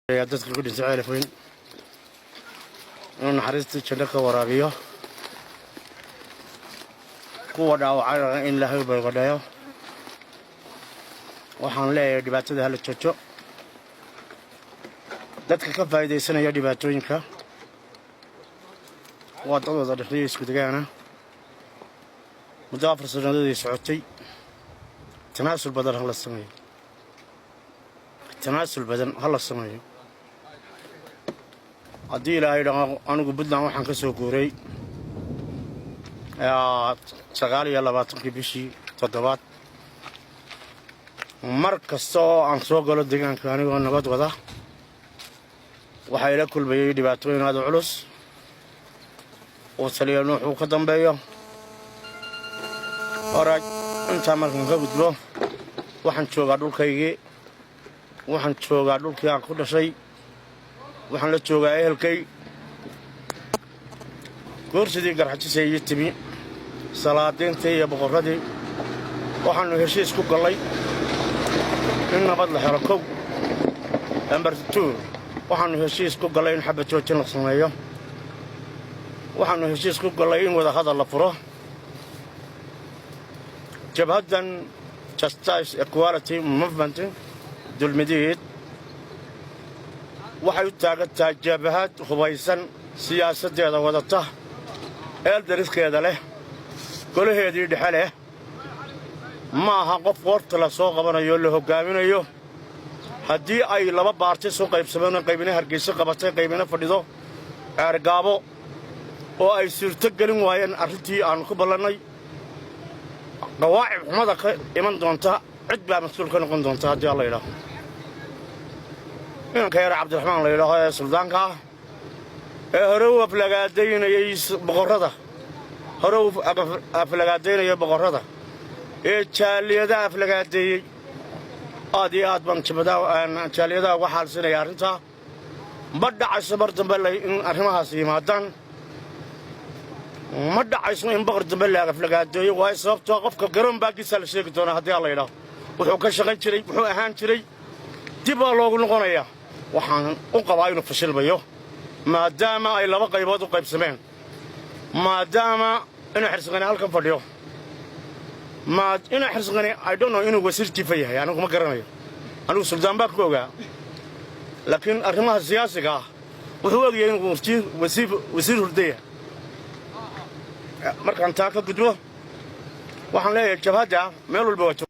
dadka ku dhintay ceelafweyn inuu naxariista janno ka waraabiyo kuwa dhaawacayna in Ilaahay barkadayo waxaan leeyahay dhibaatada hala joojo dadka ka faa'iideysanaya dhibaatooyinka waa dadwada dhexdii isku degaana muddo 4 sanadood socotay tanaasul badan hala sameeyo haddii Ilaahay dhaho anigu Puntland waxaan ka soo guuray 29 bishii 7 mar kasta oo aan soo galo deegaanka anigoo nabad wada waxa ila kulmayay dhibaatooyin aad u culus oo saliyan wuxuu ka dambeeyo oraj inta markaan ka gudbo waxaan joogaa dhulkaygii waxaan joogaa dhulkii aan ku dhashay waxaan la joogaa ehelkay goorsidii garxajisay iyo timi salaadiintii iyo boqoradii waxaanu heshiis ku galay in nabad la helo kow number 2 waxaanu heshiis ku galay in xabad joojin la sameeyo waxaanu heshiis ku galay in wada hadal la furo jabhadan Justice Equality Movement dulmidiid waxay u taagantahay jabhad hubaysan siyaasadeeda wadata eedriskeeda leh golaheedii dhexe leh ma aha qof qorta la soo qabanayo la hogaaminayo haddii ay laba baarti soo qaybsameen qaybina Hargeysa qabatay qaybina fadhido argaabo oo ay suurto galin waayeen arrintii aan ku ballanay qawaacib xumada ka iman doonta cid baa mas'uul ka noqon doonta haddii Allah yiraahdo in ka yar Cabdiraxmaan la yiraahdo ee suldaanka hore u aflagaadeynayay boqorada ee jaaliyada aflagaadeeyay aad baan jaaliyada uga xaalsinaya arrinta ma dhacayso mar dambe in arrimahaas yimaadaan ma dhacayso in boqor dambe la aflagaadeeyo waa sababtoo qofka garoon baagiisa la sheegi doona haddii Allah yiraahdo wuxuu ka shaqayn jiray wuxuu ahaan jiray dib loogu noqonayaa waxaan u qabaa inuu fashilmayo maadaama ay laba qaybood u qaybsameen maadaama inuu xirsigani halkan fadhiyo inuu xirsigani I don't know inuu wasiirtiifa yahay anigu ma garanayo anigu suldaan baa ku ogaa laakiin arrimaha siyaasiga wuxuu ogyahay inuu wasiir hurdaya markaan taa ka gudbo waxaan leeyahay jabhada meel walba